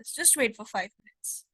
Let's just wait for 5 minutes.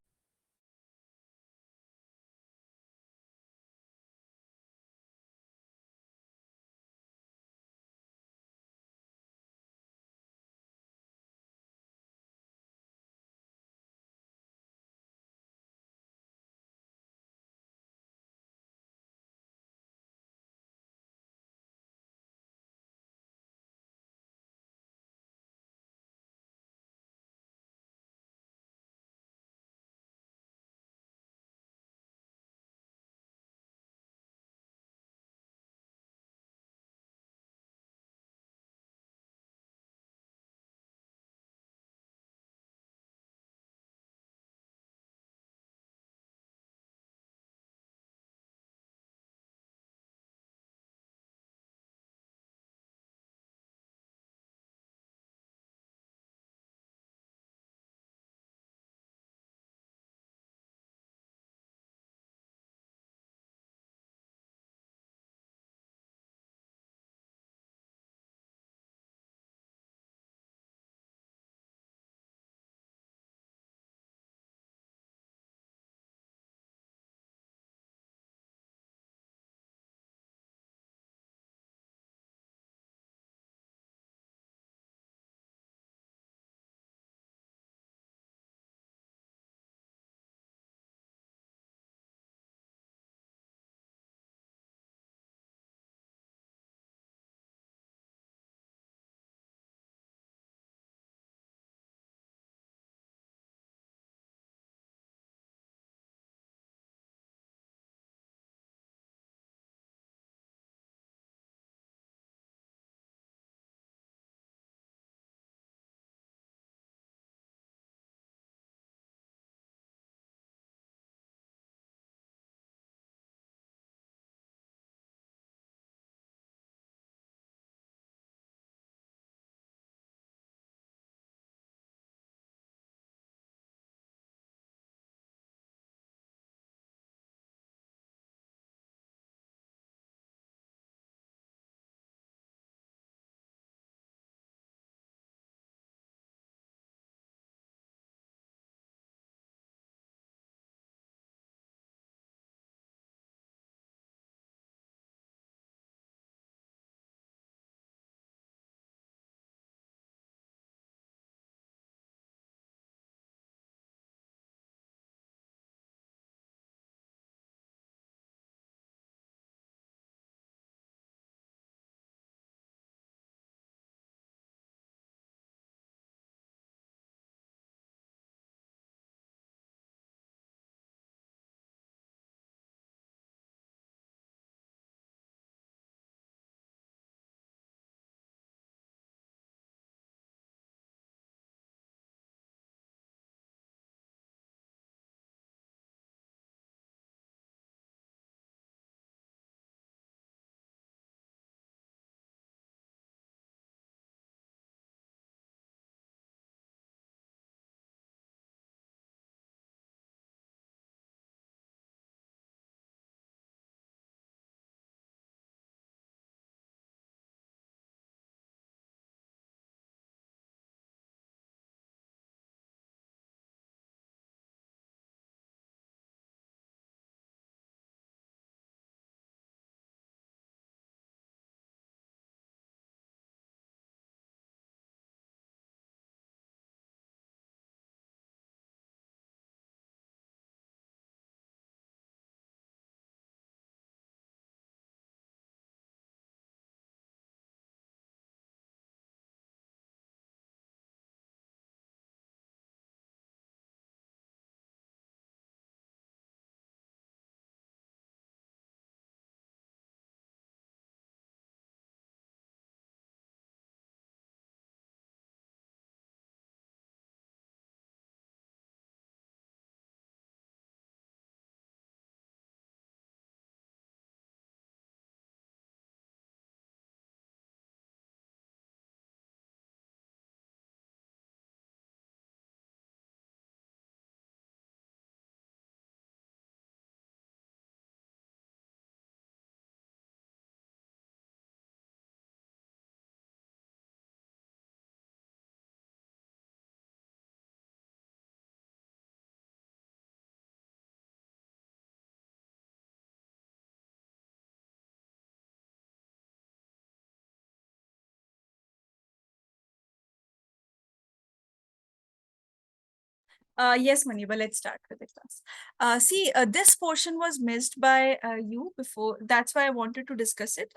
Yes, Maniba, let's start with the class. See, this portion was missed by you before. That's why I wanted to discuss it.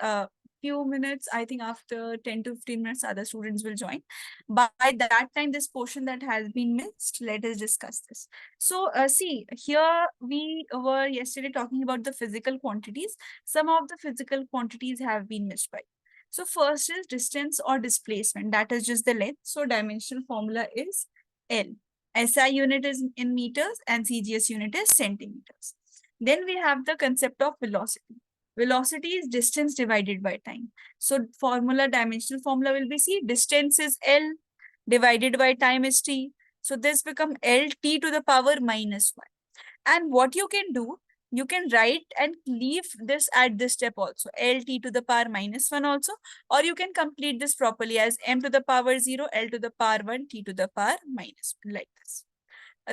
Few minutes, I think after 10 to 15 minutes, other students will join. By that time, this portion that has been missed, let us discuss this. So, see, here we were yesterday talking about the physical quantities. Some of the physical quantities have been missed by. So, first is distance or displacement. That is just the length. So, dimensional formula is L. SI unit is in meters and CGS unit is centimeters. Then we have the concept of velocity. Velocity is distance divided by time. So formula, dimensional formula will be C. Distance is L divided by time is T. So this become L T to the power minus 1. And what you can do, you can write and leave this at this step also, LT to the power minus 1 also, or you can complete this properly as M to the power 0, L to the power 1, T to the power minus 1, like this.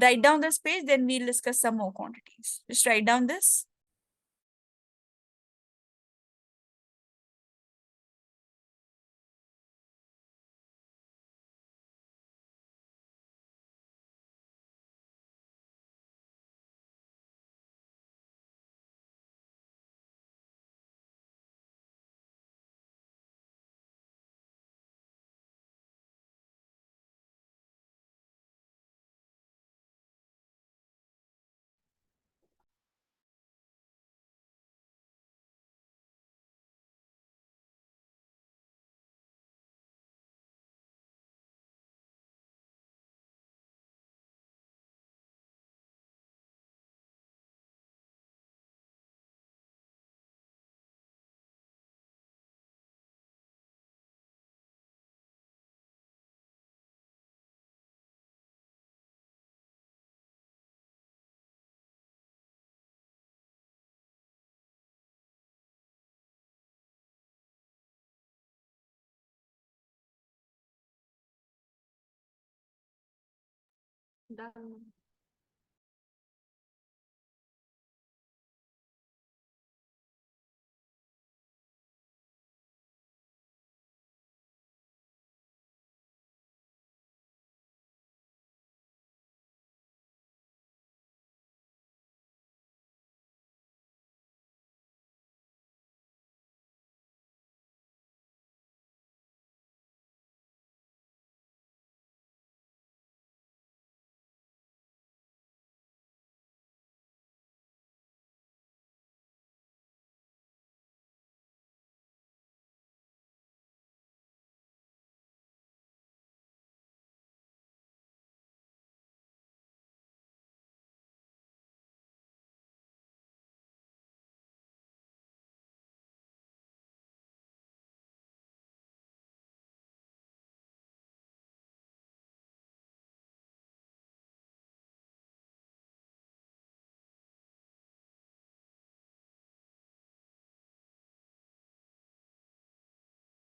Write down this page, then we'll discuss some more quantities. Just write down this. Done.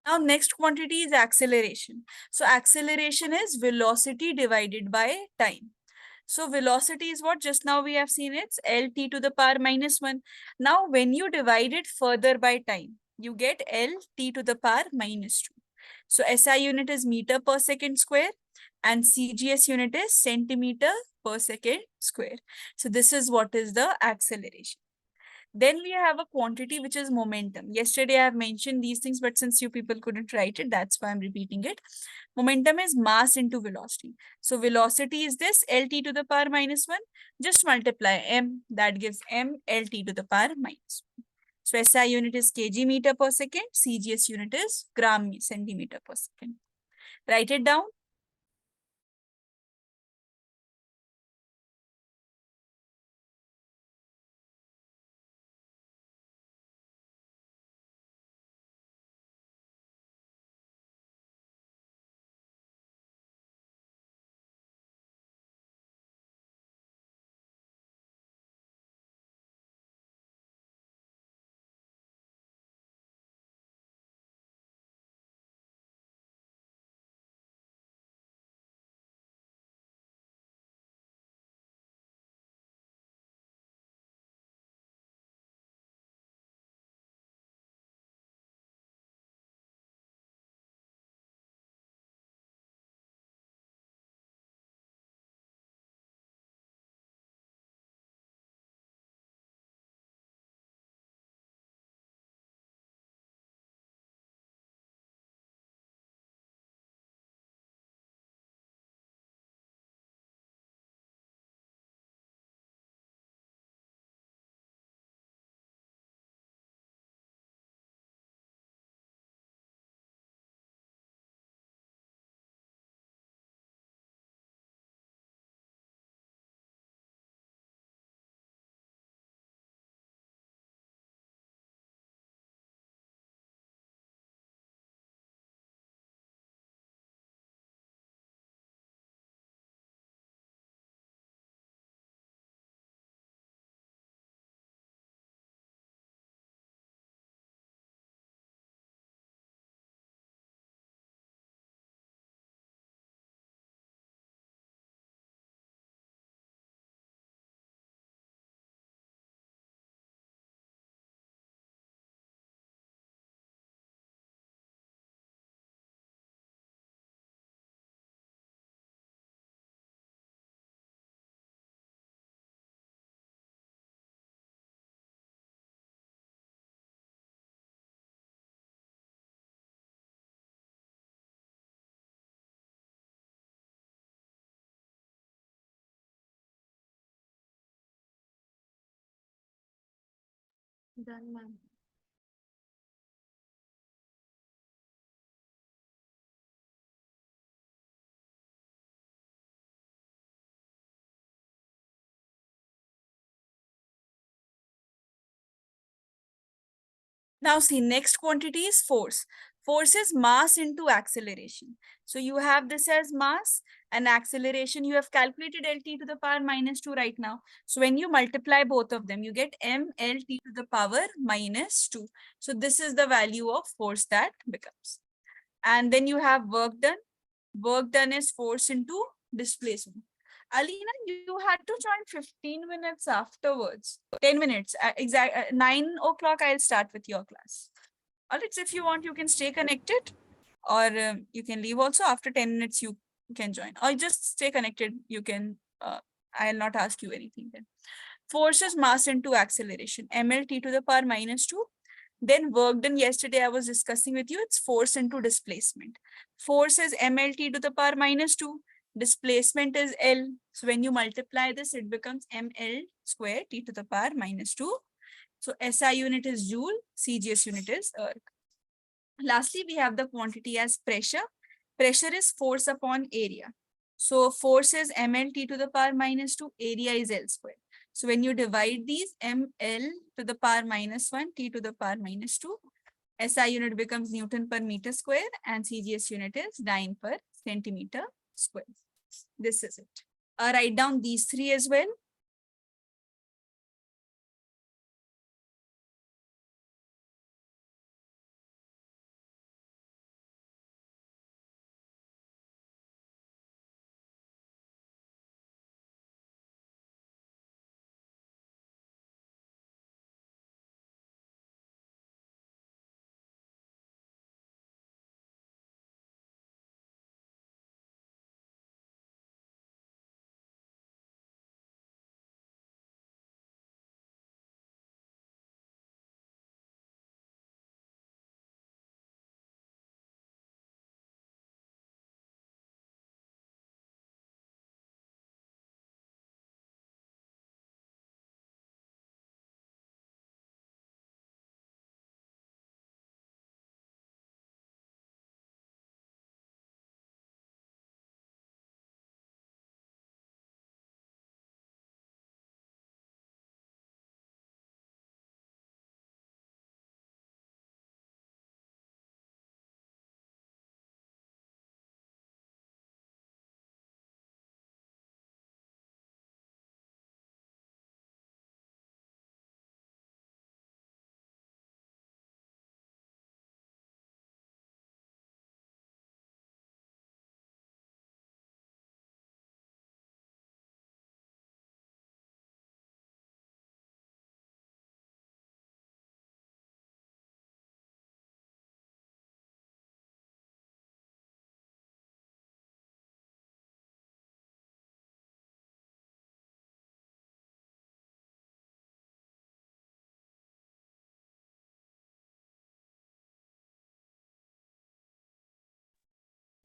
Now, next quantity is acceleration. So acceleration is velocity divided by time. So velocity is what just now we have seen, it's LT to the power minus 1. Now, when you divide it further by time, you get LT to the power minus 2. So SI unit is meter per second square and CGS unit is centimeter per second square. So this is what is the acceleration. Then we have a quantity which is momentum. Yesterday I have mentioned these things, but since you people couldn't write it, that's why I'm repeating it. Momentum is mass into velocity. So velocity is this LT to the power minus 1. Just multiply M. That gives M LT to the power minus 1. So SI unit is kg meter per second. CGS unit is gram centimeter per second. Write it down. Done, ma'am. Now see, next quantity is force. Force is mass into acceleration. So you have this as mass and acceleration. You have calculated LT to the power minus 2 right now. So when you multiply both of them, you get MLT to the power minus 2. So this is the value of force that becomes. And then you have work done. Work done is force into displacement. Alina, you had to join 15 minutes afterwards. 10 minutes. Exact 9 o'clock, I'll start with your class. Alex, if you want, you can stay connected or you can leave also. After 10 minutes, you can join. Or just stay connected. You can, I'll not ask you anything then. Force is mass into acceleration. MLT to the power minus 2. Then work done yesterday, I was discussing with you, it's force into displacement. Force is MLT to the power minus 2. Displacement is L. So when you multiply this, it becomes ML square T to the power minus 2. So SI unit is joule, CGS unit is erg. Lastly, we have the quantity as pressure. Pressure is force upon area. So force is MLT to the power minus 2, area is L square. So when you divide these, ML to the power minus 1, T to the power minus 2, SI unit becomes Newton per meter square and CGS unit is dyne per centimeter square. This is it. Write down these three as well.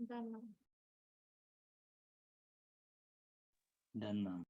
Done, ma'am. Done, ma'am.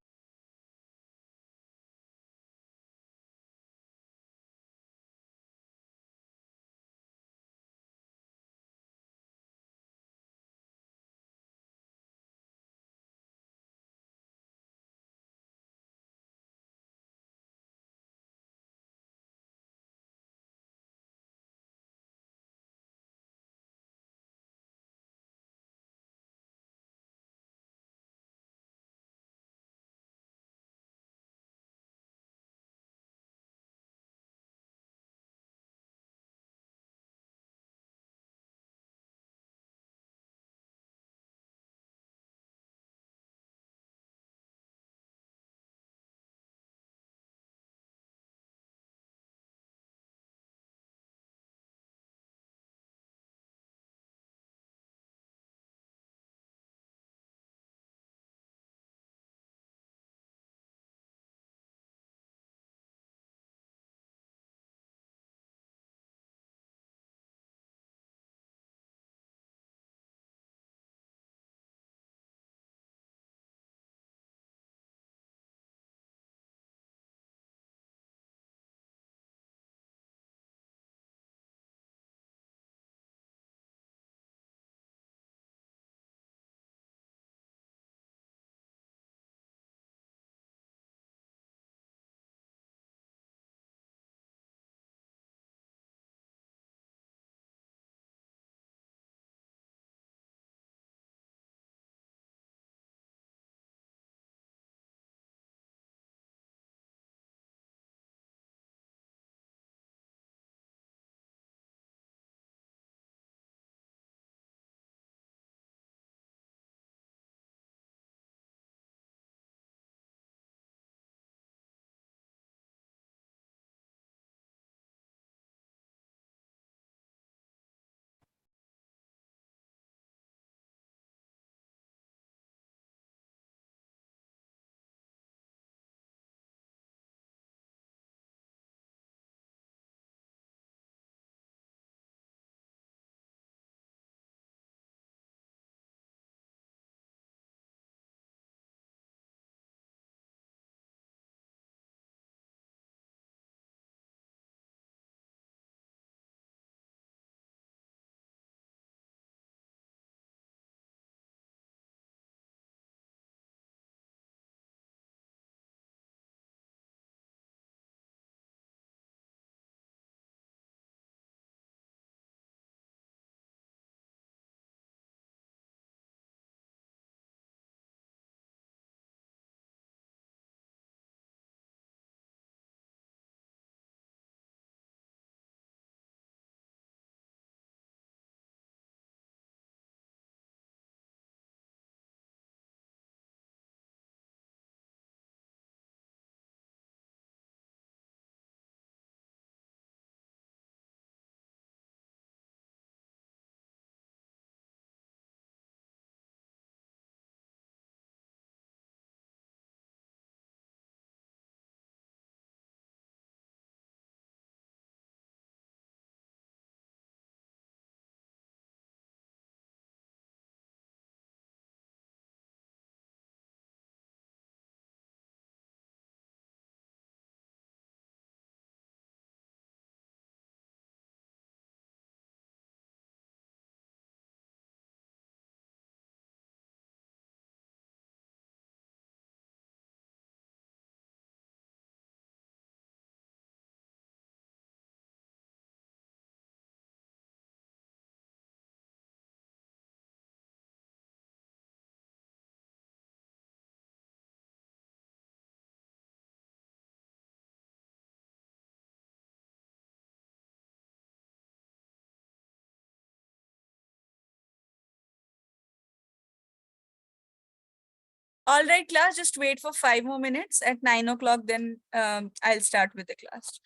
All right, class, just wait for 5 more minutes. At 9 o'clock, then I'll start with the class.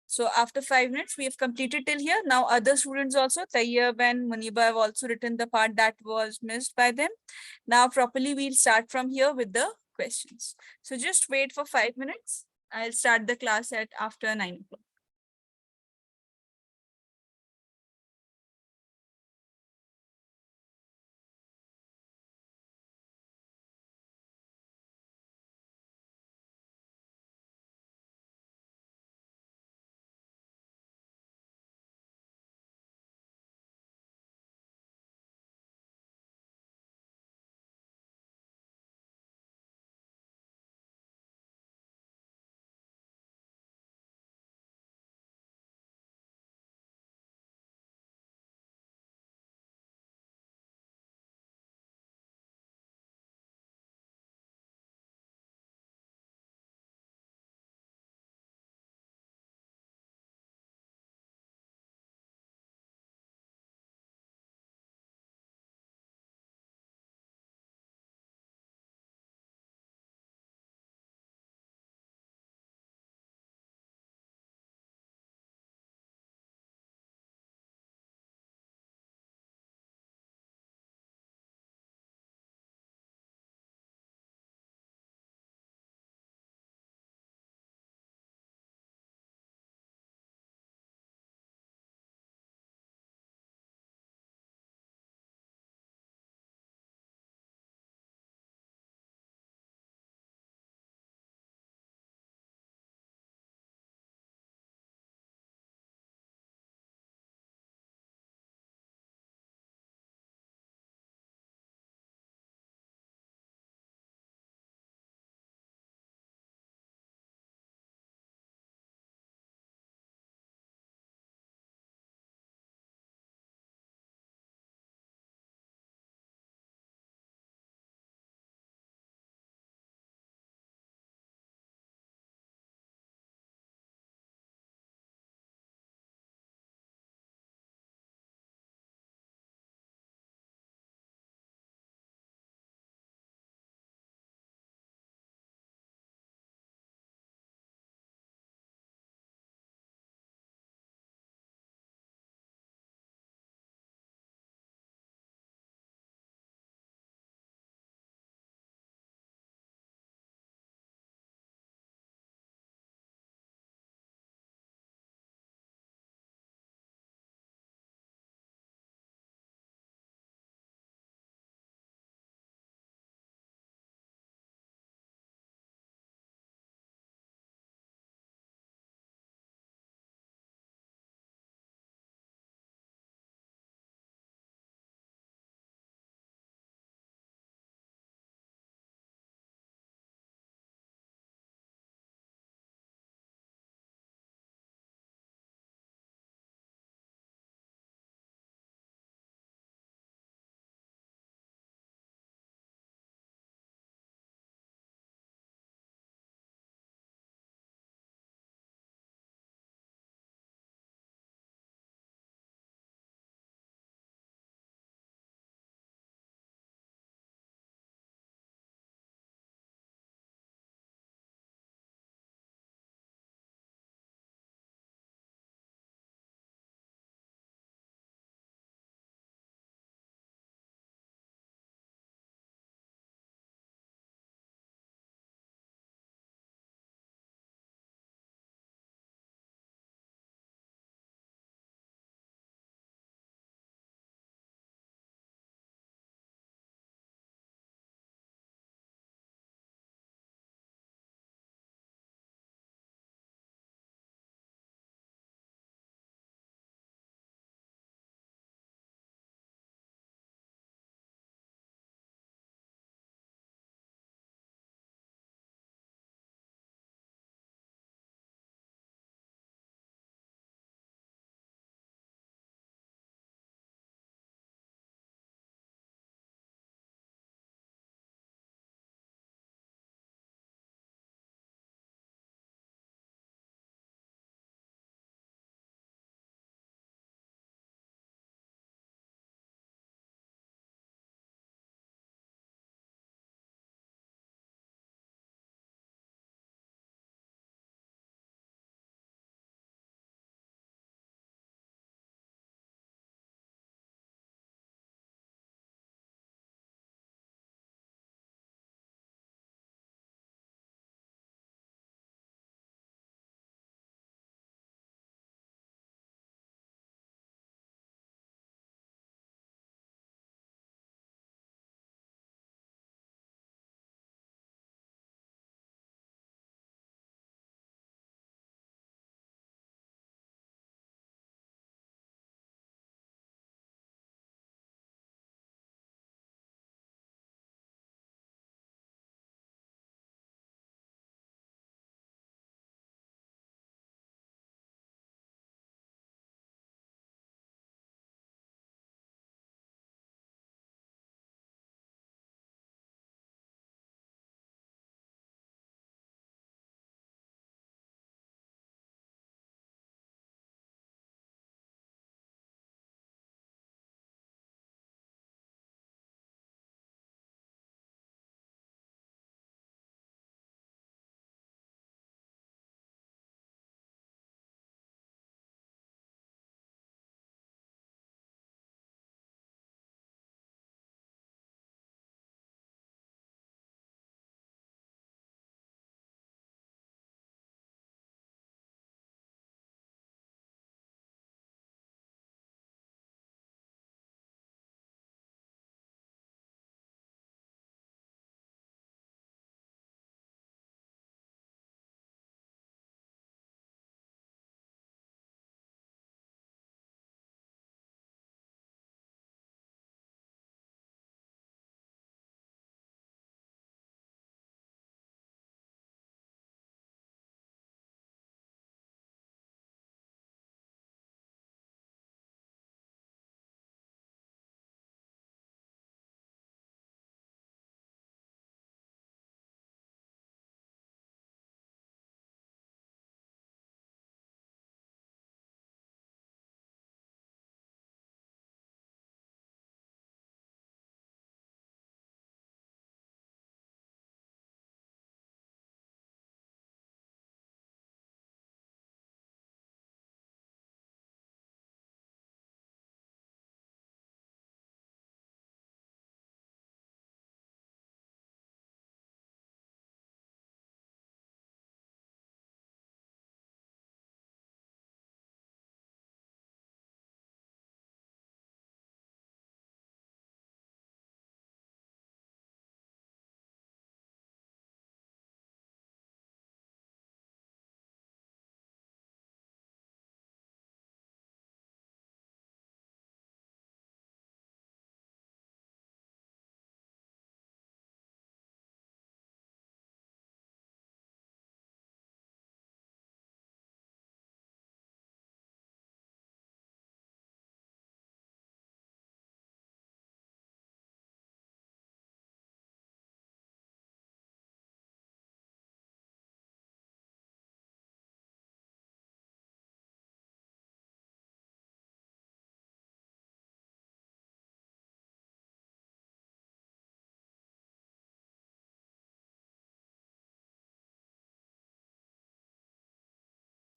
So after 5 minutes, we have completed till here. Now other students also, Tayyab and Muniba have also written the part that was missed by them. Now properly, we'll start from here with the questions. So just wait for 5 minutes. I'll start the class at after 9 o'clock.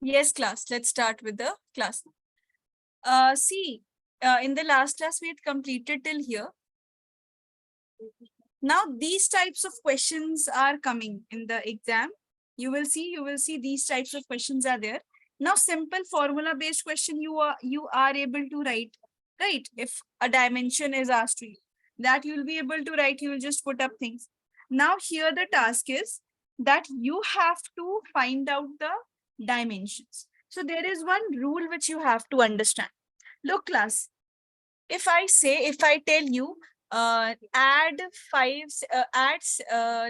Yes, class. Let's start with the class. See, in the last class, we had completed till here. Now, these types of questions are coming in the exam. You will see these types of questions are there. Now, simple formula-based question you are able to write, right? If a dimension is asked to you, that you will be able to write, you will just put up things. Now, here the task is that you have to find out the dimensions. So there is one rule which you have to understand. Look, class, if I tell you, add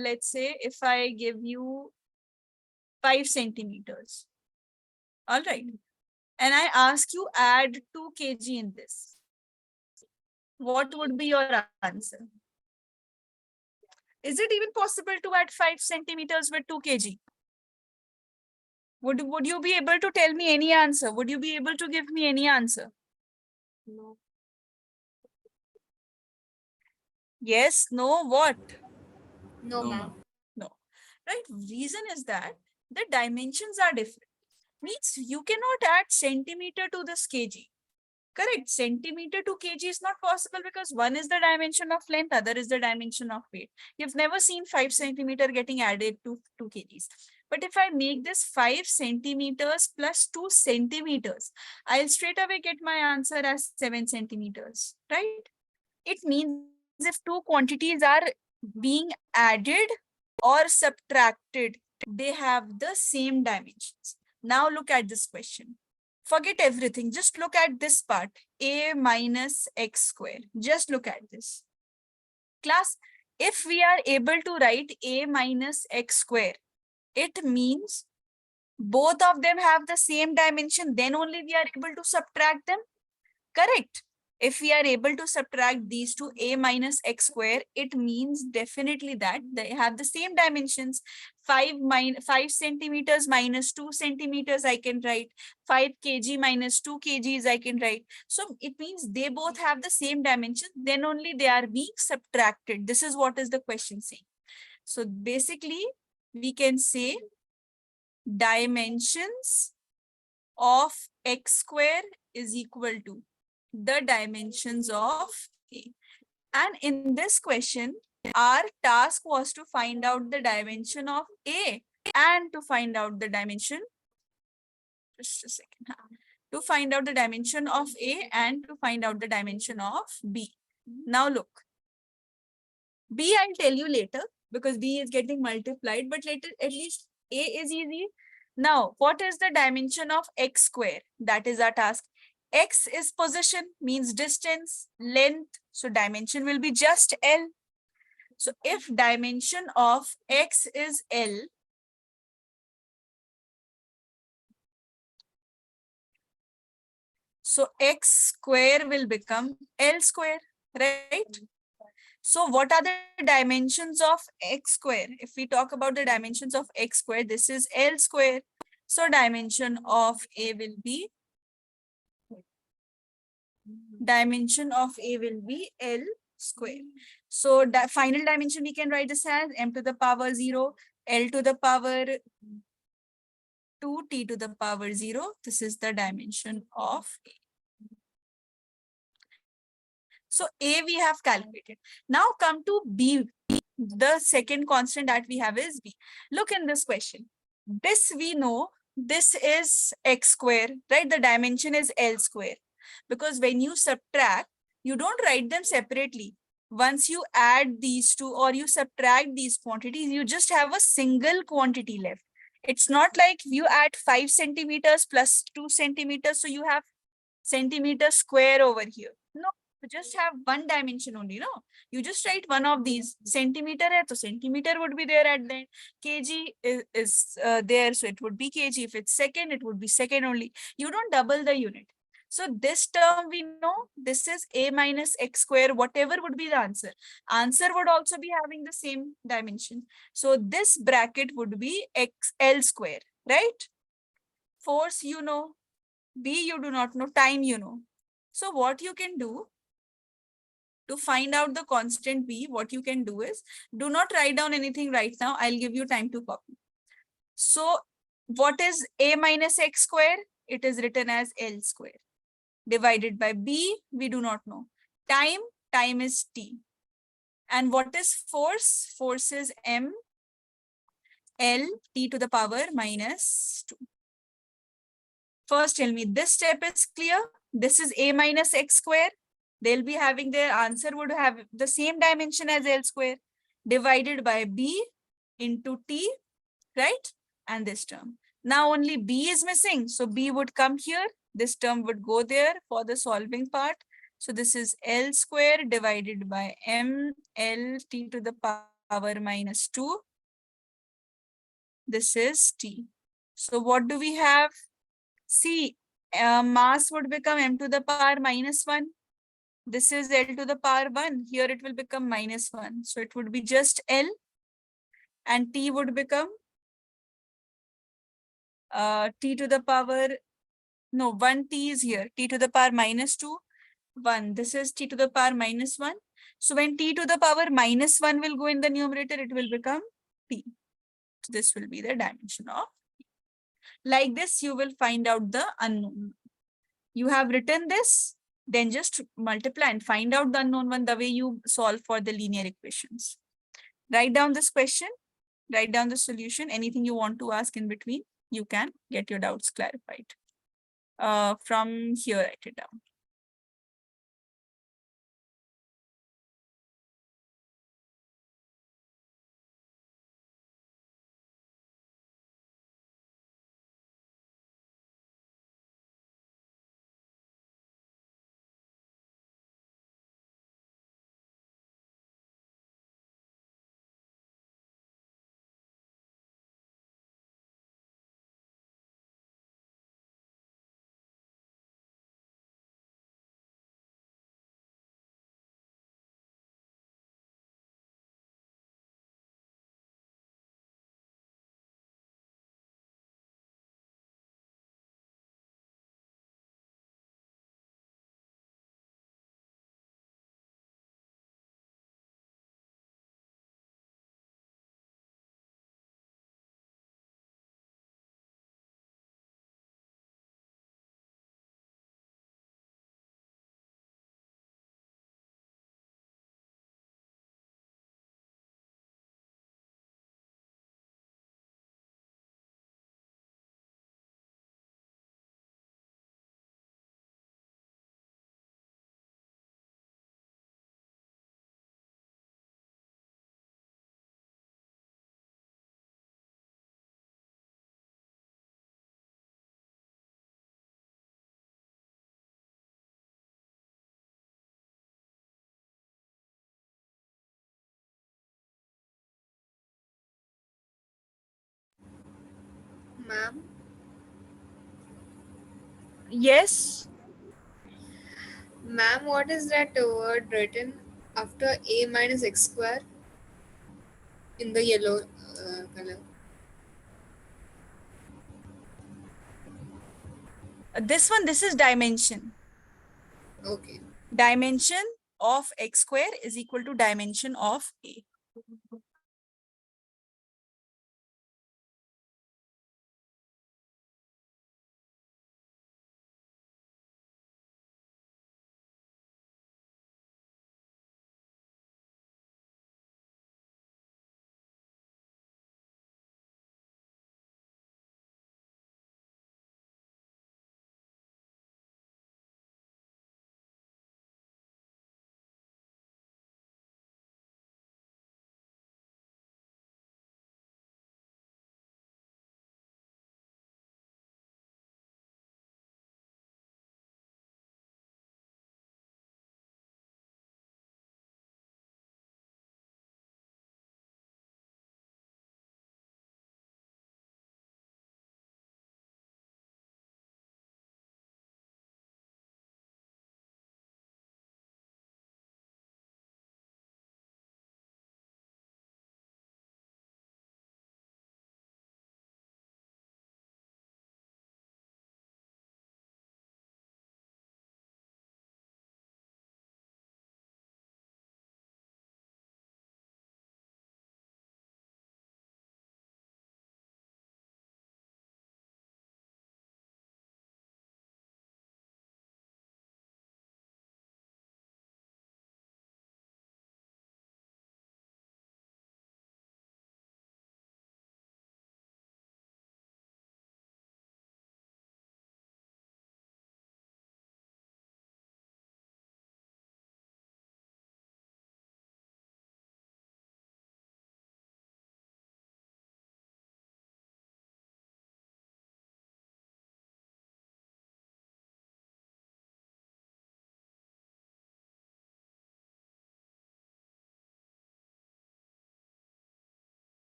let's say if I give you 5 centimeters, all right, and I ask you add 2 kg in this, what would be your answer? Is it even possible to add 5 centimeters with 2 kg? Would you be able to tell me any answer? Would you be able to give me any answer? No. Yes, no, what? No, ma'am. No. Right? Reason is that the dimensions are different. Means you cannot add centimeter to this kg. Correct. Centimeter to kg is not possible because one is the dimension of length, other is the dimension of weight. You've never seen 5 centimeter getting added to 2 kgs. But if I make this 5 centimeters plus 2 centimeters, I'll straight away get my answer as 7 centimeters, right? It means if two quantities are being added or subtracted, they have the same dimensions. Now look at this question. Forget everything. Just look at this part. A minus x square. Just look at this. Class, if we are able to write a minus x square, it means both of them have the same dimension. Then only we are able to subtract them. Correct. If we are able to subtract these two, a minus x square, it means definitely that they have the same dimensions. 5 centimeters minus 2 centimeters, I can write. 5 kg minus 2 kgs, I can write. So it means they both have the same dimension. Then only they are being subtracted. This is what is the question saying. So basically, we can say dimensions of x square is equal to the dimensions of A. And in this question, our task was to find out the dimension of A and to find out the dimension, just a second, to find out the dimension of A and to find out the dimension of B. Now look, B I'll tell you later because B is getting multiplied, but later at least A is easy. Now, what is the dimension of x square? That is our task. X is position, means distance, length. So dimension will be just L. So if dimension of x is L, so x square will become L square, right? So what are the dimensions of x square? If we talk about the dimensions of x square, this is L square. So dimension of A will be L square. So final dimension we can write this as m to the power 0, L to the power 2, t to the power 0. This is the dimension of A. So A we have calculated. Now come to B. The second constant that we have is B. Look in this question. This we know, this is x square, right? The dimension is L square. Because when you subtract, you don't write them separately. Once you add these two or you subtract these quantities, you just have a single quantity left. It's not like you add 5 centimeters plus 2 centimeters, so you have centimeter square over here. No, you just have one dimension only, no? You just write one of these. Centimeter hai, so centimeter would be there at the end. Kg is there, so it would be kg. If it's second, it would be second only. You don't double the unit. So this term we know, this is a minus x square, whatever would be the answer. Answer would also be having the same dimension. So this bracket would be xl square, right? Force you know, B you do not know, time you know. So what you can do to find out the constant B, what you can do is, do not write down anything right now. I'll give you time to copy. So What is a minus x square? It is written as L square. Divided by B, we do not know. Time is T. And what is force? Force is M L T to the power minus 2. First, tell me, this step is clear. This is a minus x square. They'll be having their answer would have the same dimension as L square divided by B into T, right? And this term. Now only B is missing. So B would come here. This term would go there for the solving part. So this is L square divided by M L T to the power minus 2. This is T. So what do we have? See, mass would become m to the power minus 1. This is L to the power 1. Here it will become minus 1. So it would be just L, and T would become T to the power, no, 1 T is here. T to the power minus 2, 1. This is T to the power minus 1. So when T to the power minus 1 will go in the numerator, it will become T. So this will be the dimension of. Like this, you will find out the unknown. You have written this, then just multiply and find out the unknown one the way you solve for the linear equations. Write down this question, write down the solution. Anything you want to ask in between, you can get your doubts clarified. From here, write it down. Ma'am, Yes, ma'am, what is that word written after a minus x square in the yellow color? this is dimension. Okay. Dimension of x square is equal to dimension of A.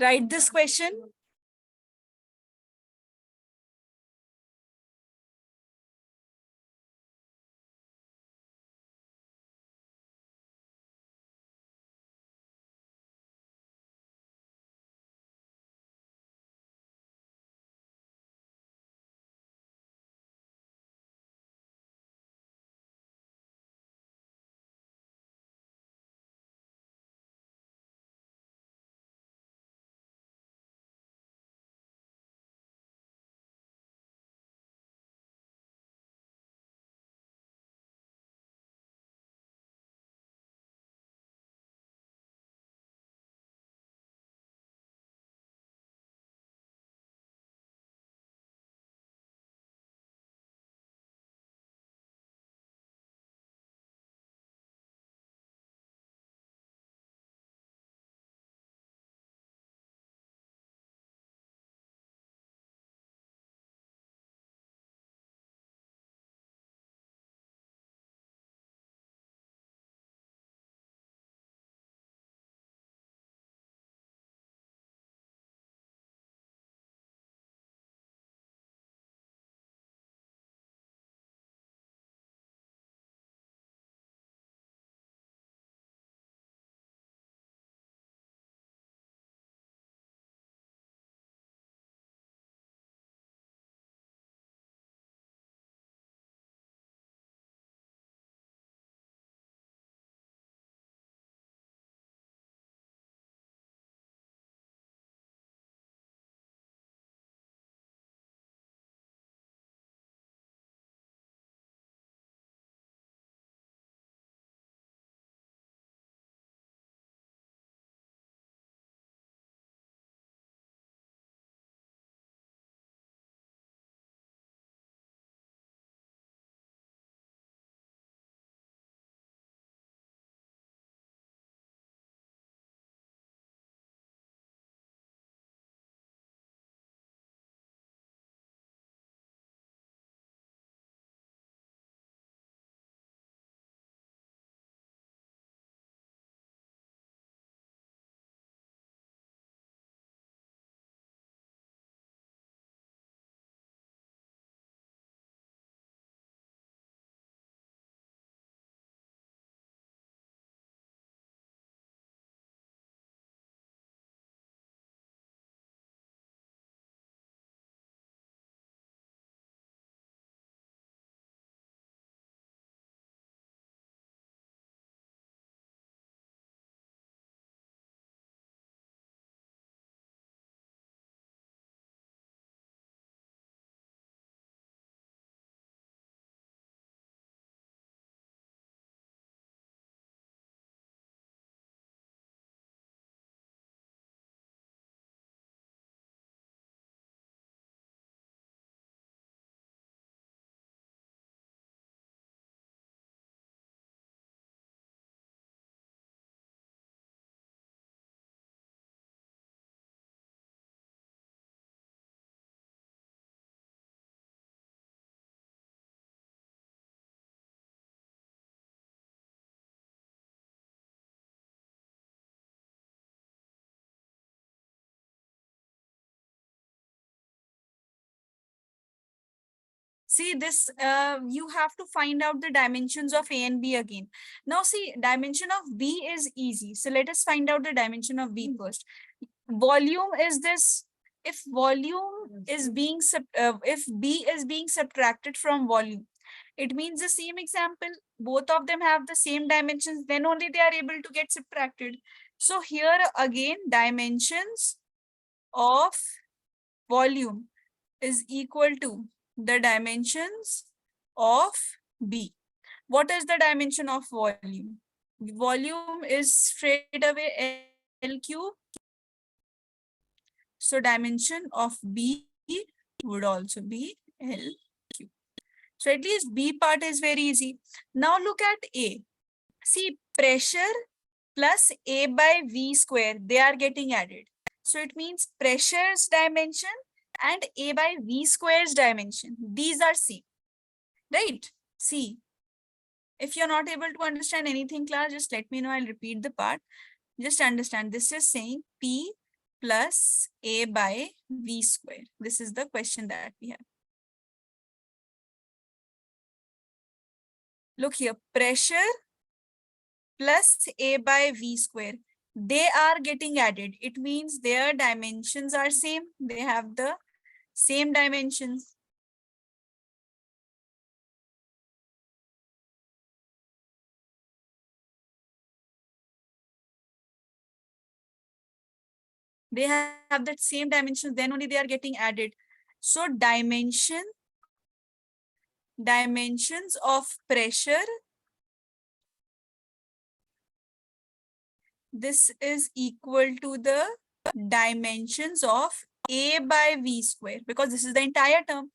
Write this question. See this, you have to find out the dimensions of A and B again. Now see, dimension of B is easy. So let us find out the dimension of B first. Volume is this, if volume is being, if B is being subtracted from volume, it means the same example, both of them have the same dimensions, then only they are able to get subtracted. So here again, dimensions of volume is equal to the dimensions of B. What is the dimension of volume? Volume is straight away L cube. So dimension of B would also be L cube. So at least B part is very easy. Now look at A. See, pressure plus A by V square, they are getting added. So it means pressure's dimension and A by V square's dimension. These are same, right? See, if you're not able to understand anything, class, just let me know. I'll repeat the part. Just understand, this is saying P plus A by V square. This is the question that we have. Look here, pressure plus A by V square. They are getting added. It means their dimensions are same. They have the same dimensions. They have that same dimensions, then only they are getting added. So dimensions of pressure, this is equal to the dimensions of A by V square, because this is the entire term.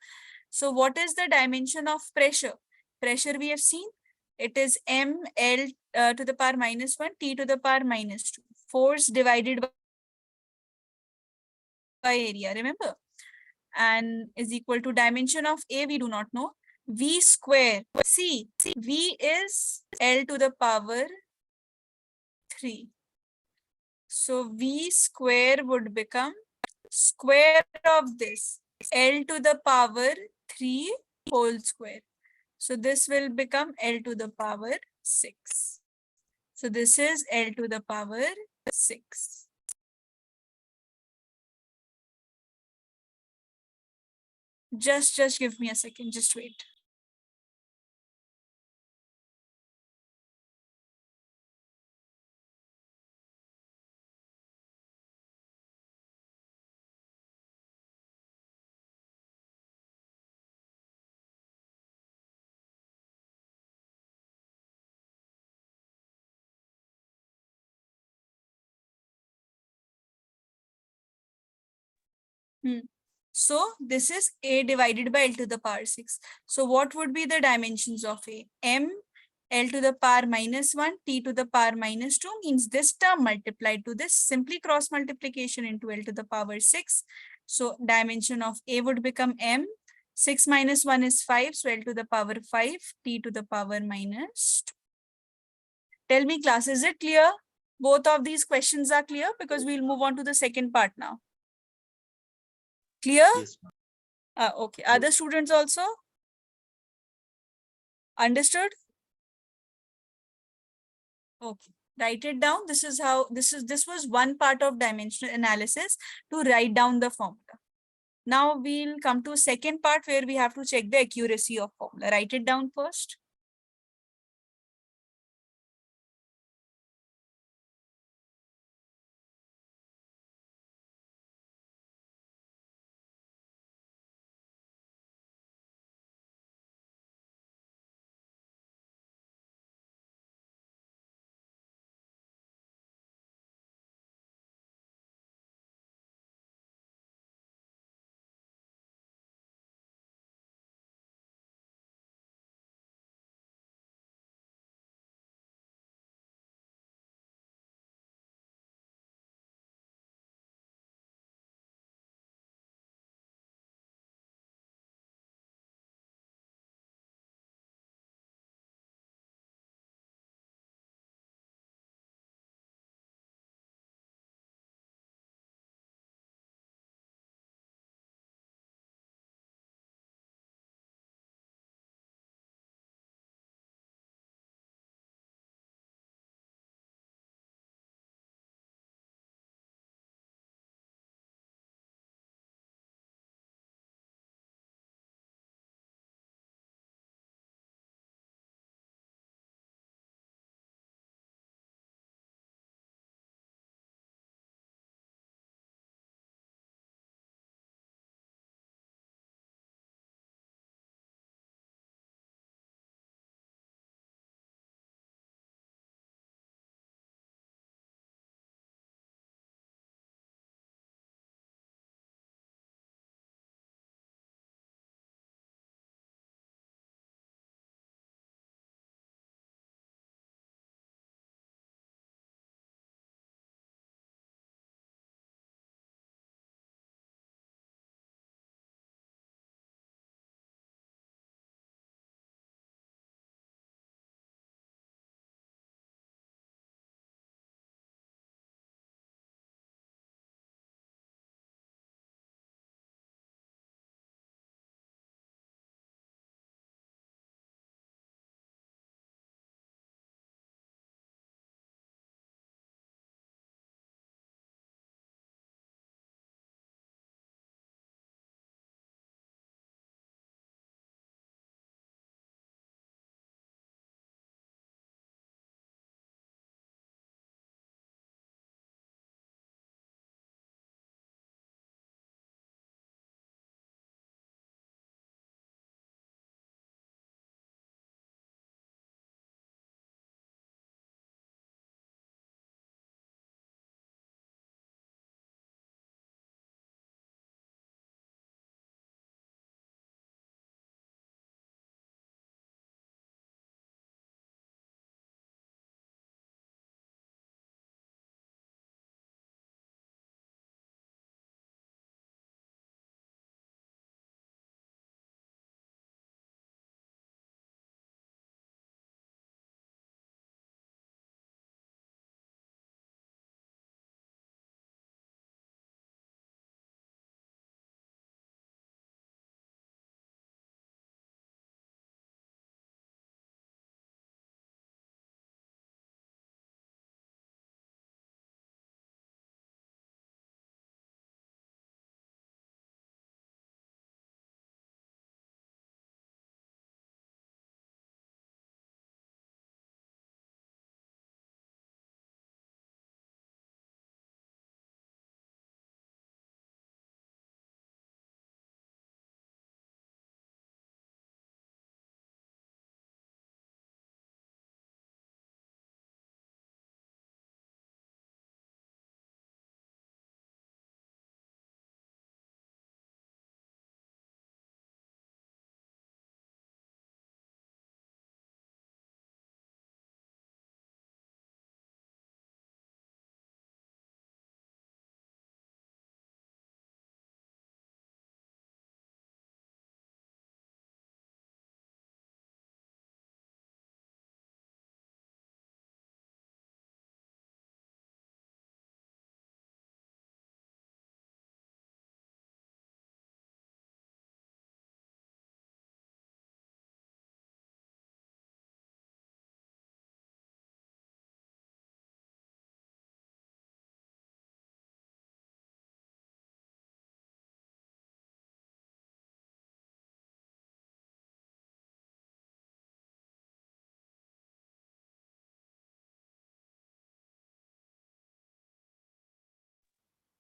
So what is the dimension of pressure? Pressure we have seen, it is ml to the power minus 1 t to the power minus 2. Force divided by area, remember? And is equal to dimension of A, we do not know. V square, see, V is L to the power 3. So V square would become square of this, L to the power 3 whole square. So this will become L to the power 6. So this is L to the power 6. Just give me a second, just wait. So this is A divided by L to the power 6. So what would be the dimensions of A? M L to the power minus 1, T to the power minus 2 means this term multiplied to this, simply cross multiplication into L to the power 6. So dimension of A would become M. 6 minus 1 is 5. So L to the power 5, T to the power minus 2. Tell me class, is it clear? Both of these questions are clear because we'll move on to the second part now. Clear? Yes, ma'am. Okay. Other students also? Understood? Okay. Write it down. This is how this was one part of dimensional analysis, to write down the formula. Now we'll come to second part where we have to check the accuracy of formula. Write it down first.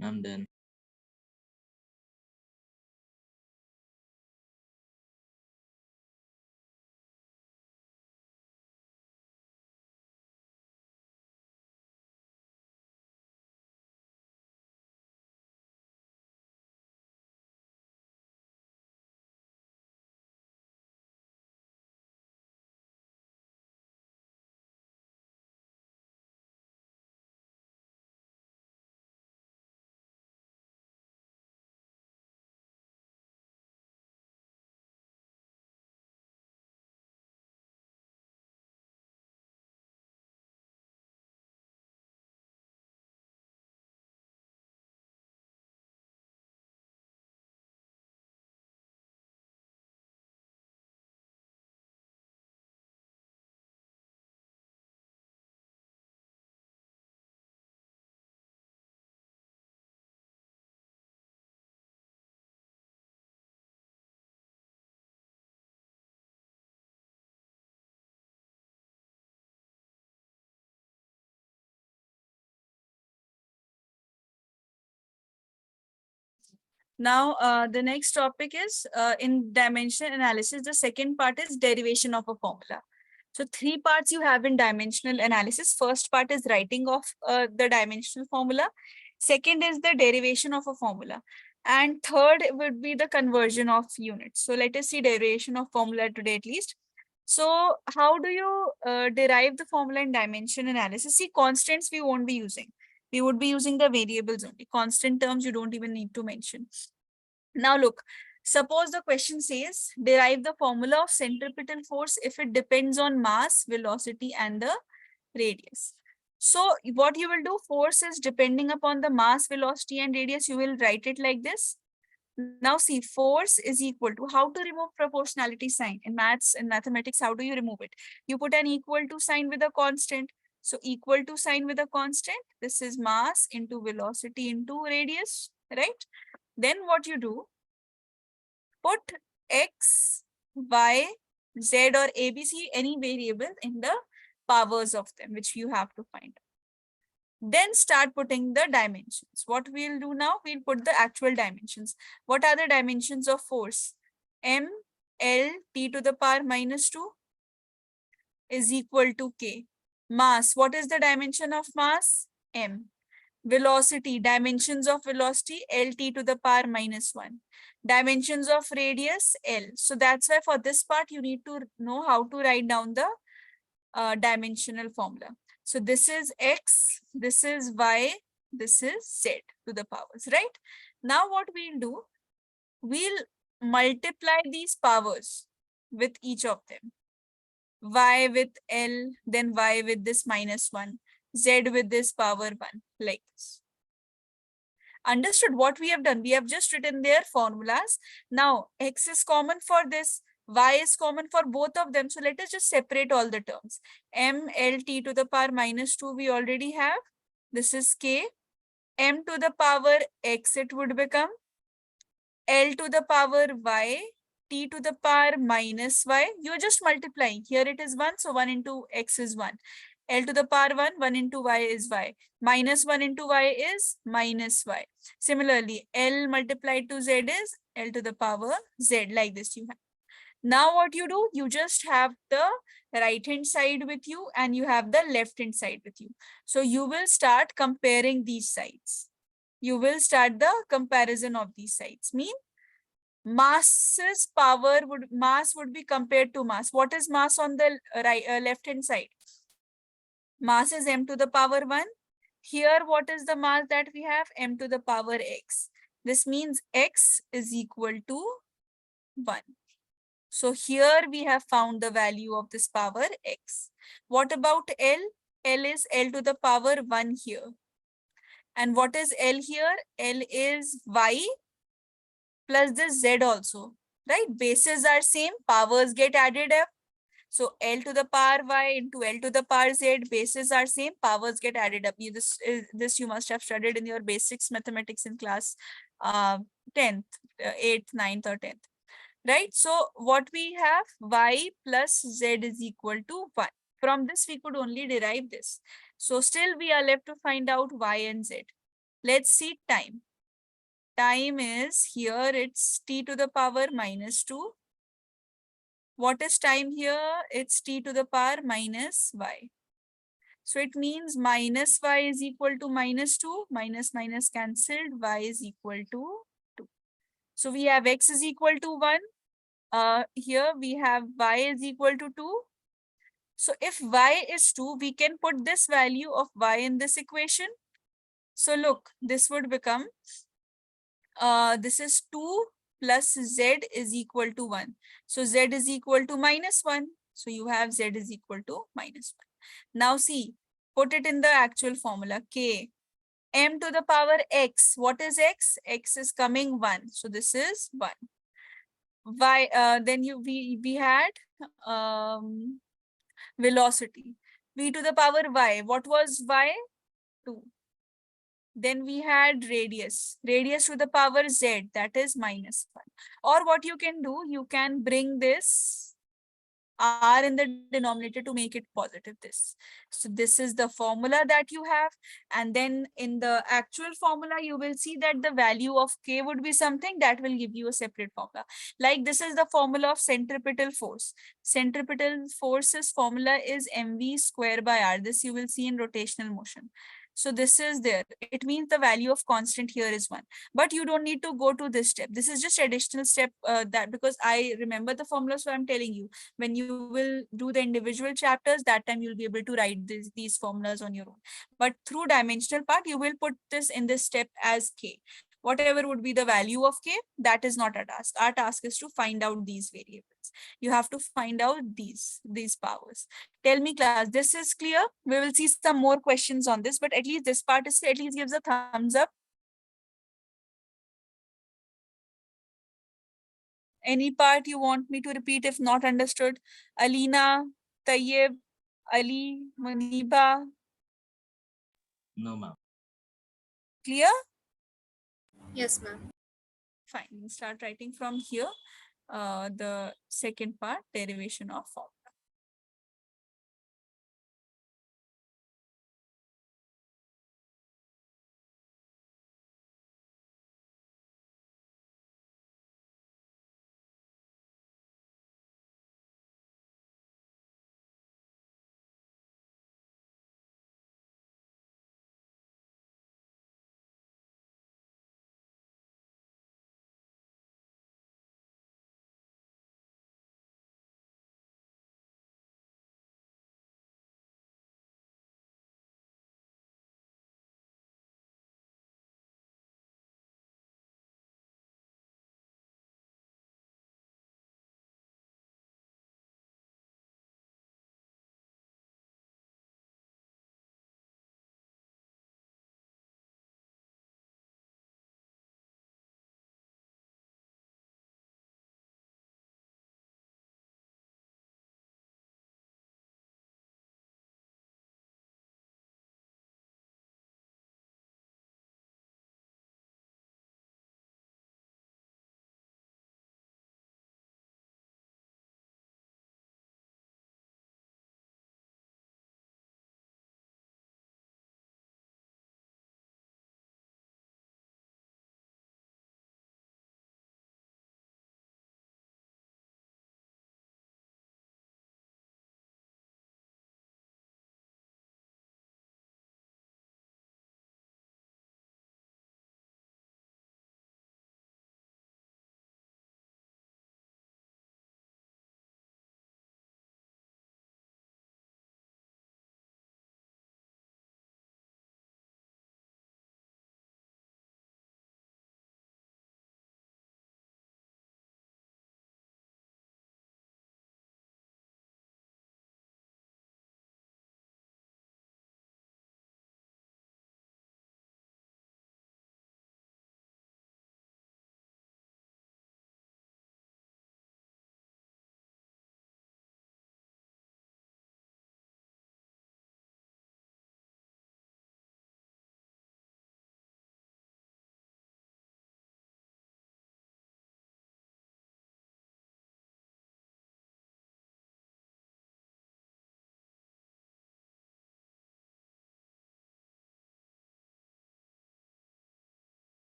I'm done. Now, the next topic is in dimensional analysis. The second part is derivation of a formula. So three parts you have in dimensional analysis. First part is writing of the dimensional formula. Second is the derivation of a formula. And third would be the conversion of units. So let us see derivation of formula today at least. So how do you derive the formula in dimension analysis? See, constants we won't be using. We would be using the variables only. Constant terms you don't even need to mention. Now look, suppose the question says derive the formula of centripetal force if it depends on mass, velocity, and the radius. So what you will do, force is depending upon the mass, velocity, and radius. You will write it like this. Now see, force is equal to, how to remove proportionality sign in maths and mathematics? How do you remove it? You put an equal to sign with a constant. So equal to sign with a constant. This is mass into velocity into radius, right? Then what you do, put x, y, z, or ABC, any variable in the powers of them, which you have to find. Then start putting the dimensions. What we'll do now, we'll put the actual dimensions. What are the dimensions of force? M, L, T to the power minus 2 is equal to K. Mass, what is the dimension of mass? M. Velocity, dimensions of velocity, LT to the power minus 1. Dimensions of radius, L. So that's why for this part, you need to know how to write down the dimensional formula. So this is X, this is Y, this is Z to the powers, right? Now what we'll do, we'll multiply these powers with each of them. Y with L, then Y with this minus 1, Z with this power 1, like this. Understood what we have done? We have just written their formulas. Now, X is common for this, Y is common for both of them. So let us just separate all the terms. M, L, T to the power minus 2, we already have. This is K. M to the power X, it would become L to the power Y, T to the power minus Y. You're just multiplying. Here it is 1, so 1 into X is 1. L to the power 1, 1 into Y is Y. Minus 1 into Y is minus Y. Similarly, L multiplied to Z is L to the power Z, like this you have. Now what you do, you just have the right hand side with you and you have the left hand side with you. So you will start comparing these sides. You will start the comparison of these sides. Mean mass would be compared to mass. What is mass on the right left hand side? Mass is m to the power 1. Here, what is the mass that we have? M to the power x. This means x is equal to 1. So here we have found the value of this power x. What about L? L is L to the power 1 here. And what is L here? L is y plus this z also, right? Bases are same, powers get added up. So L to the power y into L to the power z, bases are same, powers get added up. This you must have studied in your basics mathematics in class 10th, 8th, 9th or 10th, right? So what we have, y plus z is equal to 1. From this, we could only derive this. So still we are left to find out y and z. Let's see time. Time is here, it's t to the power minus 2. What is time here? It's t to the power minus y. So it means minus y is equal to minus 2. Minus minus cancelled. Y is equal to 2. So we have x is equal to 1. Here we have y is equal to 2. So if y is 2, we can put this value of y in this equation. So look, this would become, this is 2 plus z is equal to 1. So z is equal to minus 1. So you have z is equal to minus 1. Now see, put it in the actual formula, k. M to the power x. What is x? X is coming 1. So this is 1. Y, then we had velocity. V to the power y. What was y? 2. Then we had radius. Radius to the power z, that is minus 1. Or what you can do, you can bring this r in the denominator to make it positive this. So this is the formula that you have. And then in the actual formula, you will see that the value of k would be something that will give you a separate formula. Like this is the formula of centripetal force. Centripetal force's formula is mv square by r. This you will see in rotational motion. So this is there. It means the value of constant here is 1. But you don't need to go to this step. This is just additional step that because I remember the formula, so I'm telling you when you will do the individual chapters, that time you'll be able to write these formulas on your own. But through dimensional part, you will put this in this step as k. Whatever would be the value of k, that is not our task. Our task is to find out these variables. You have to find out these powers. Tell me class, this is clear? We will see some more questions on this, but at least this part is at least gives a thumbs up. Any part you want me to repeat if not understood? Alina, Tayyib, Ali, Muniba. No, ma'am. Clear? Yes, ma'am. Fine. We'll start writing from here. The second part, derivation of formula.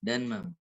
Done, ma'am.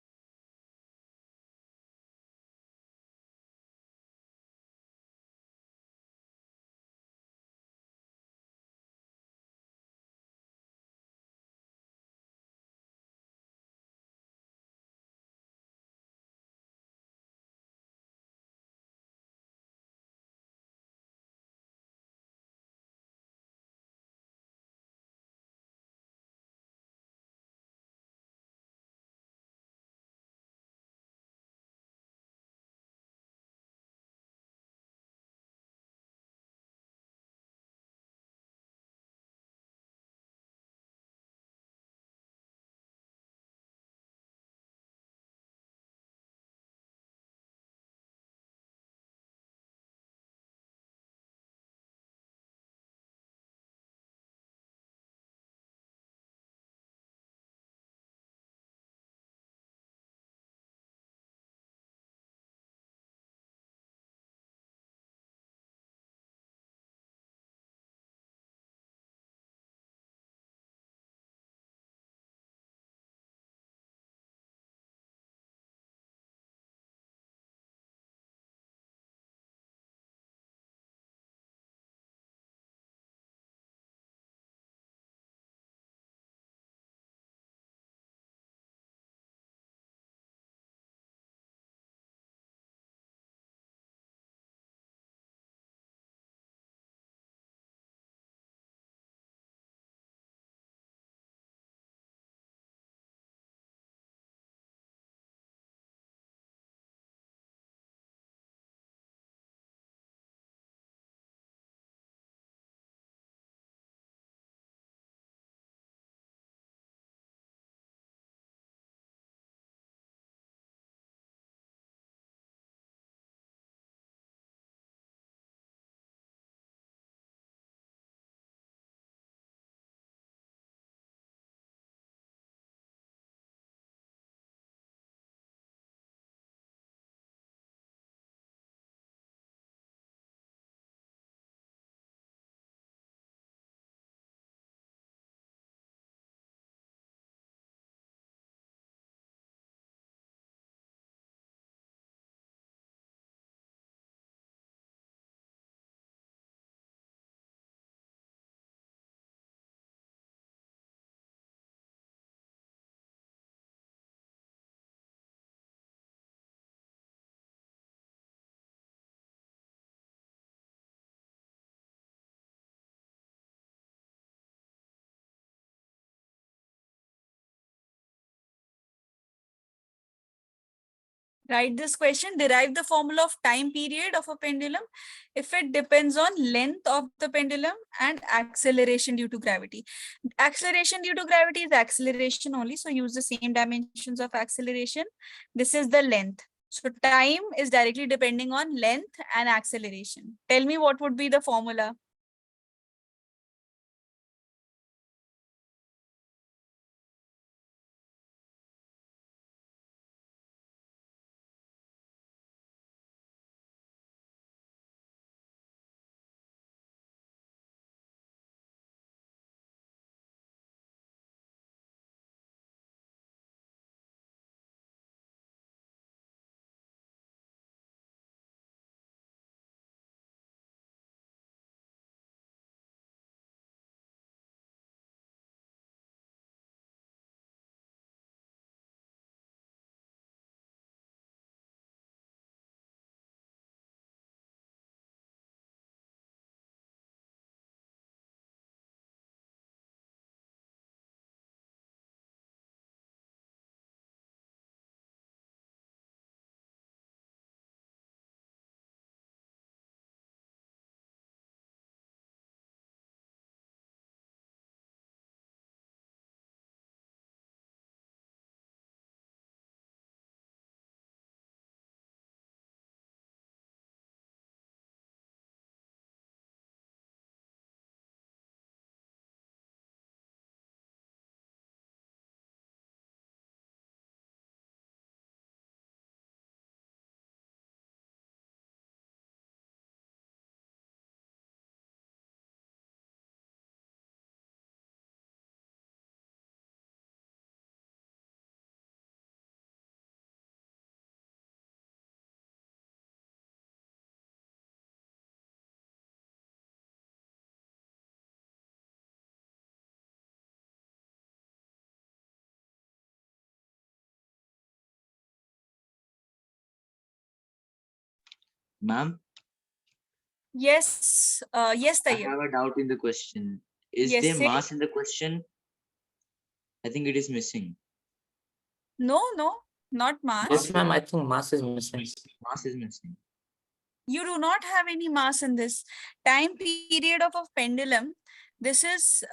Write this question, derive the formula of time period of a pendulum if it depends on length of the pendulum and acceleration due to gravity. Acceleration due to gravity is acceleration only, so use the same dimensions of acceleration. This is the length. So time is directly depending on length and acceleration. Tell me what would be the formula. Ma'am, Yes, I Tayyib. have a doubt in the question. Is Yes, there say. mass in the question? I think it is missing. No, not Yes, mass. ma'am. I think mass is missing. Mass is missing. You do not have any mass in this time period of a pendulum. This is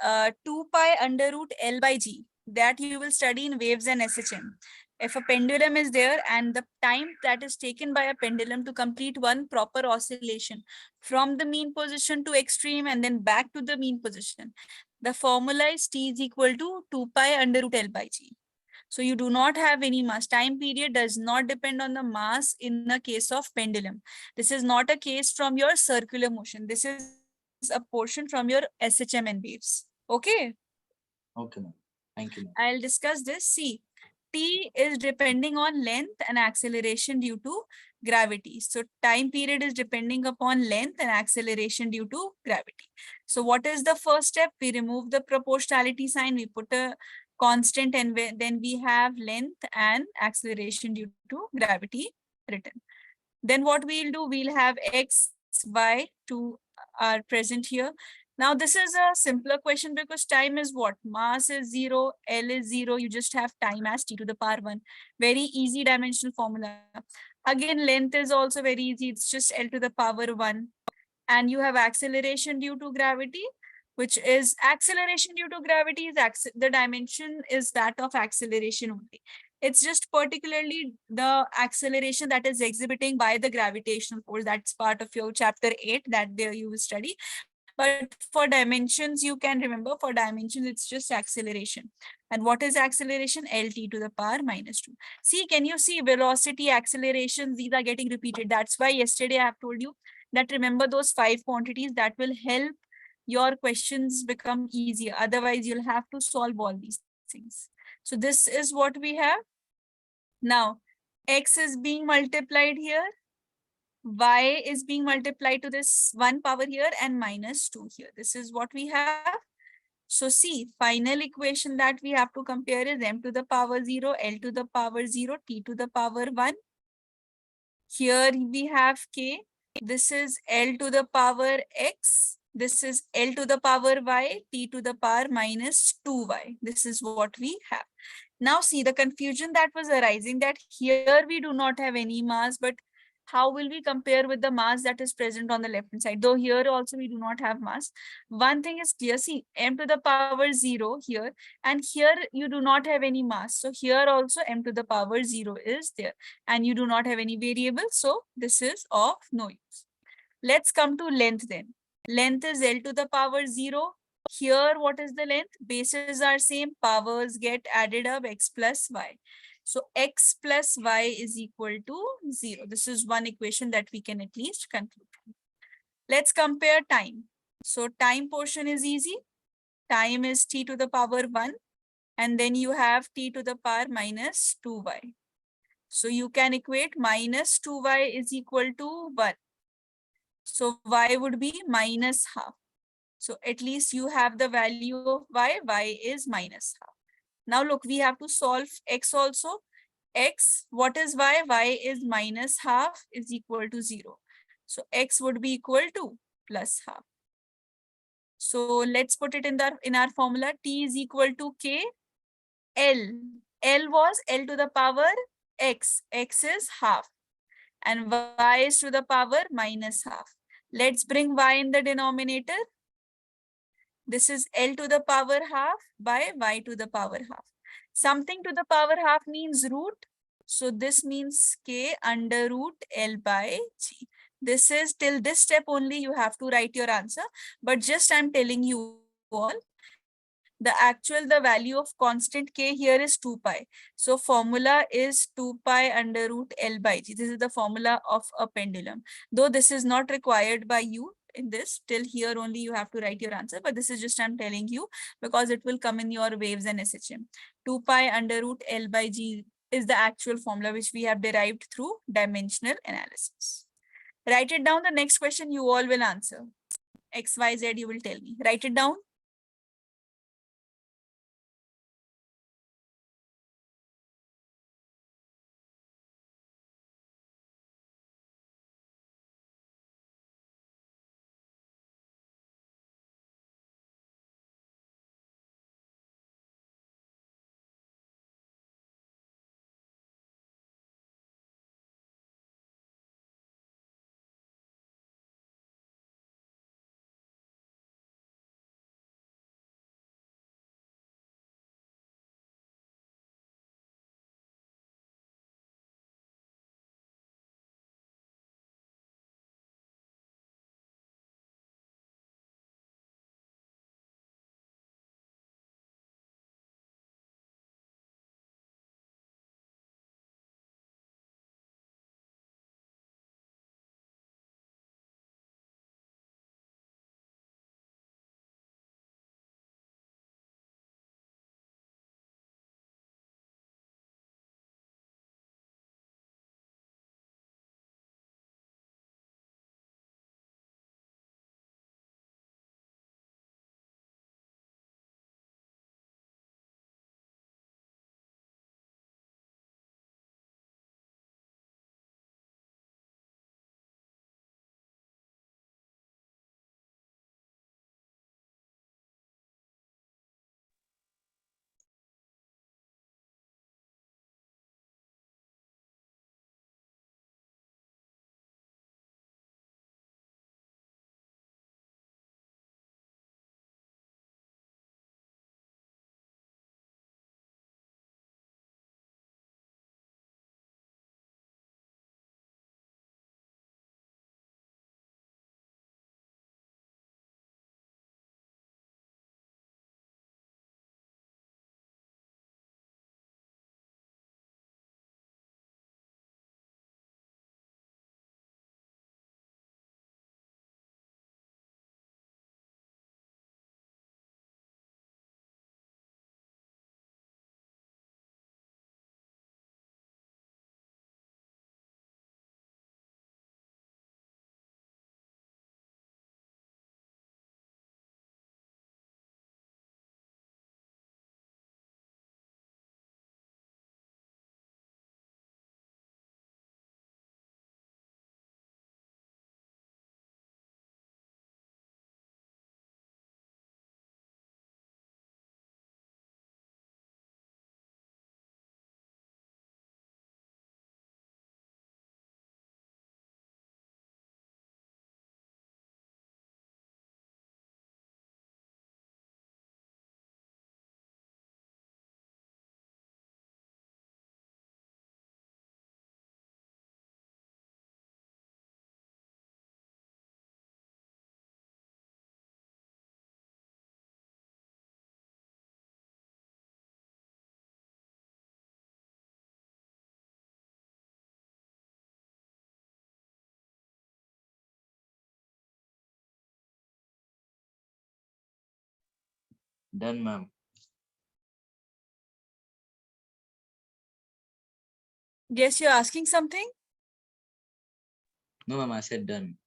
2 pi under root L by G that you will study in waves and SHM. If a pendulum is there and the time that is taken by a pendulum to complete one proper oscillation from the mean position to extreme and then back to the mean position, the formula is T is equal to 2 pi under root L by G. So you do not have any mass. Time period does not depend on the mass in the case of pendulum. This is not a case from your circular motion. This is a portion from your SHM and waves. Okay. Okay, ma'am. Thank you, ma'am. I'll discuss this. See, T is depending on length and acceleration due to gravity. So time period is depending upon length and acceleration due to gravity. So what is the first step? We remove the proportionality sign. We put a constant and then we have length and acceleration due to gravity written. Then what we'll do, we'll have x, y to are present here. Now this is a simpler question because time is what? Mass is 0, L is 0. You just have time as t to the power 1. Very easy dimensional formula. Again, length is also very easy. It's just L to the power 1. And you have acceleration due to gravity, which is acceleration due to gravity is the dimension is that of acceleration only. It's just particularly the acceleration that is exhibiting by the gravitational force. That's part of your chapter 8 that there you will study. But for dimensions, you can remember for dimensions, it's just acceleration. And what is acceleration? Lt to the power minus 2. See, can you see velocity, acceleration, these are getting repeated. That's why yesterday I have told you that remember those 5 quantities that will help your questions become easier. Otherwise, you'll have to solve all these things. So this is what we have. Now, x is being multiplied here, y is being multiplied to this 1 power here and minus 2 here. This is what we have. So see, final equation that we have to compare is m to the power 0, L to the power 0, t to the power 1. Here we have k. This is L to the power x. This is L to the power y, t to the power minus 2y. This is what we have. Now see the confusion that was arising that here we do not have any mass, but how will we compare with the mass that is present on the left hand side? Though here also we do not have mass. One thing is clear, see m to the power 0 here, and here you do not have any mass. So here also m to the power 0 is there and you do not have any variable. So this is of no use. Let's come to length then. Length is L to the power 0. Here, what is the length? Bases are same, powers get added up, x plus y. So x plus y is equal to 0. This is one equation that we can at least conclude. Let's compare time. So time portion is easy. Time is t to the power 1. And then you have t to the power minus 2y. So you can equate minus 2y is equal to 1. So y would be minus half. So at least you have the value of y is minus half. Now look, we have to solve x also. X, what is y? Y is minus half is equal to 0. So x would be equal to plus half. So let's put it in our formula. T is equal to k. L. L was L to the power x. X is half. And y is to the power minus half. Let's bring y in the denominator. This is L to the power half by y to the power half. Something to the power half means root. So this means k under root L by g. This is till this step only you have to write your answer. But just I'm telling you all, the value of constant k here is 2 pi. So formula is 2 pi under root L by g. This is the formula of a pendulum. Though this is not required by you in this, till here only you have to write your answer. But this is just I'm telling you because it will come in your waves and SHM. 2 pi under root L by g is the actual formula which we have derived through dimensional analysis. Write it down. The next question you all will answer. X, Y, Z you will tell me. Write it down. Done, ma'am. Guess you're asking something? No, ma'am, I said done.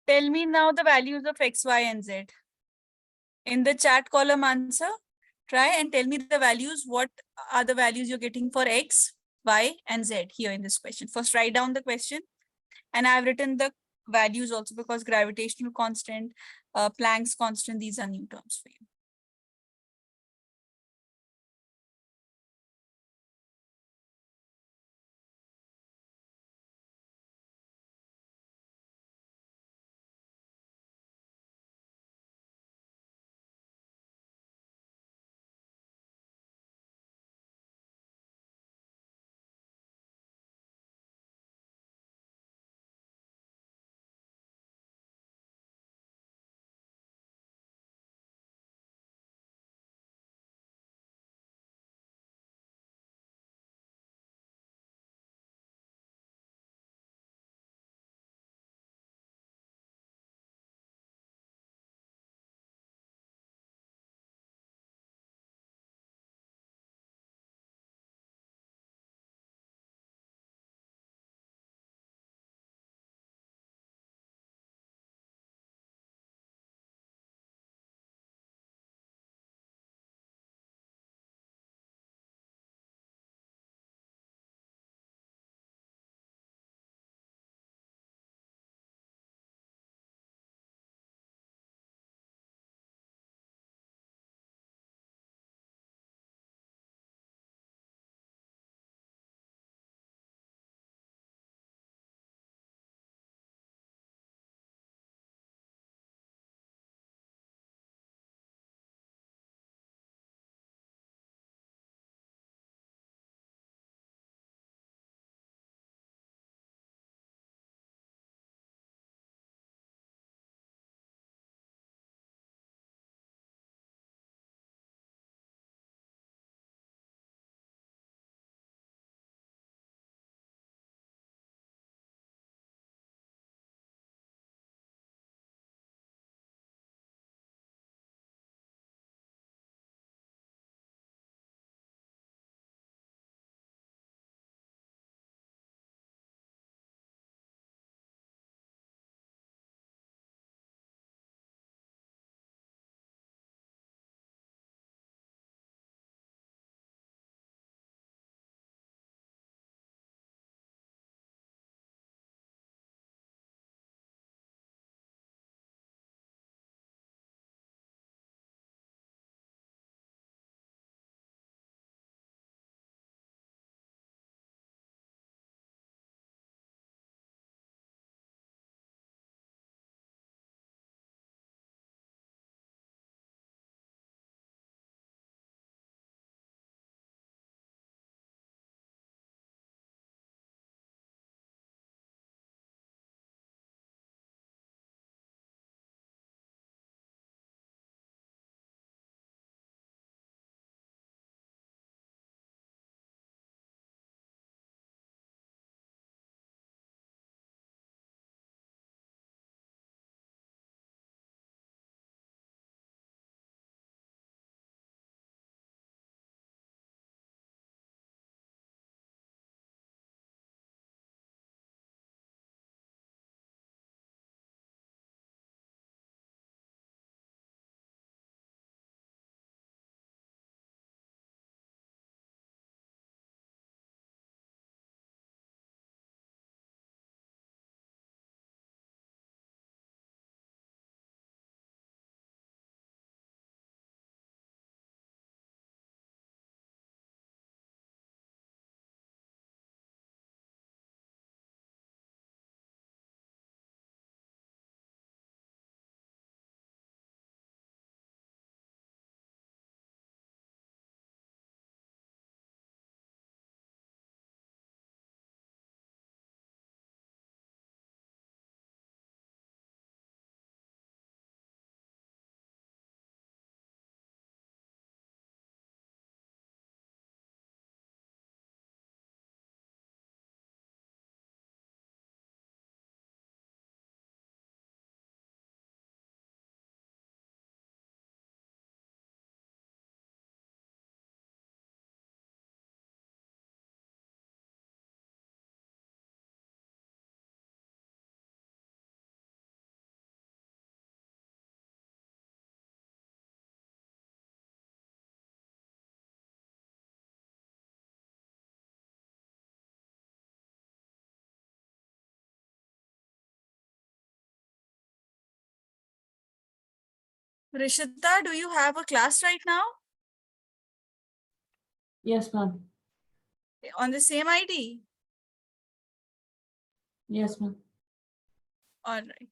Tell me now the values of X, Y, and Z. In the chat column answer, try and tell me the values. What are the values you're getting for X, Y, and Z here in this question? First, write down the question. And I've written the values also because gravitational constant, Planck's constant, these are new terms for you. Rishita, do you have a class right now Yes, ma'am. on the same ID? Yes, ma'am. All right.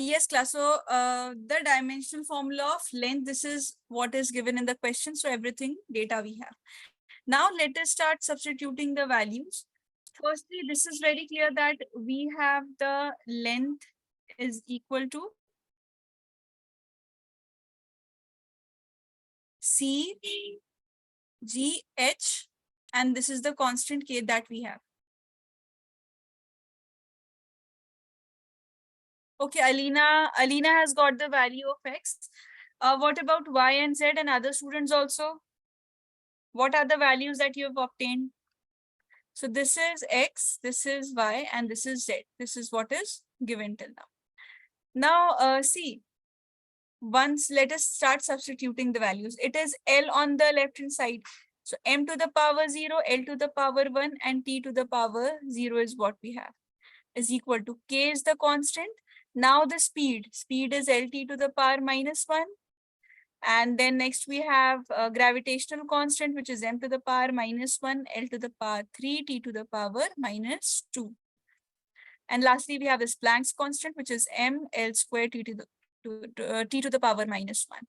Yes, class. So the dimensional formula of length, this is what is given in the question. So everything data we have. Now let us start substituting the values. Firstly, this is very clear that we have the length is equal to C G H, and this is the constant K that we have. Okay, Alina has got the value of X. What about Y and Z and other students also? What are the values that you have obtained? So this is X, this is Y, and this is Z. This is what is given till now. Now, see, once let us start substituting the values. It is L on the left hand side. So M to the power 0, L to the power 1, and T to the power 0 is what we have. Is equal to K is the constant. Now the speed is LT to the power minus 1. And then next we have gravitational constant, which is M to the power minus 1, L to the power 3, T to the power minus 2. And lastly, we have this Planck's constant, which is M L square T to T to the power minus 1.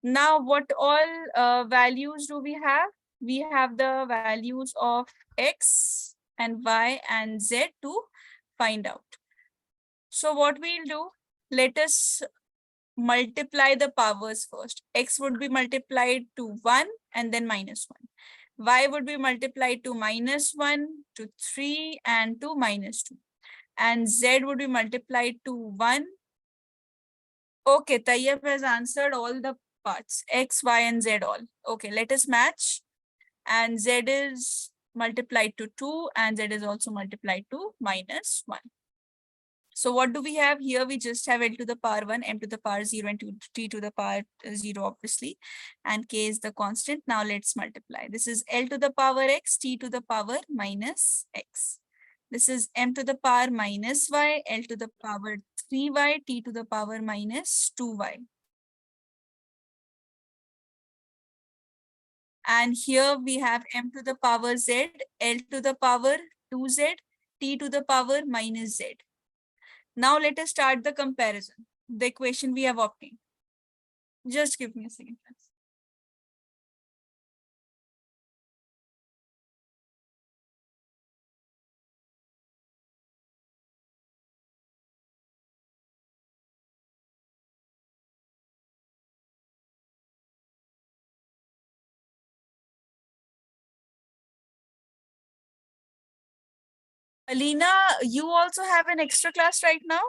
Now, what all values do we have? We have the values of X and Y and Z to find out. So what we'll do, let us multiply the powers first. X would be multiplied to 1 and then minus 1. Y would be multiplied to minus 1, to 3, and to minus 2. And Z would be multiplied to 1. Okay, Tayyab has answered all the parts, X, Y, and Z all. Okay, let us match. And Z is multiplied to 2, and Z is also multiplied to minus 1. So what do we have here? We just have L to the power 1, M to the power 0, and T to the power 0, obviously. And K is the constant. Now let's multiply. This is L to the power X, T to the power minus X. This is M to the power minus Y, L to the power 3Y, T to the power minus 2Y. And here we have M to the power Z, L to the power 2Z, T to the power minus Z. Now let us start the comparison, the equation we have obtained. Just give me a second, please. Alina, you also have an extra class right now?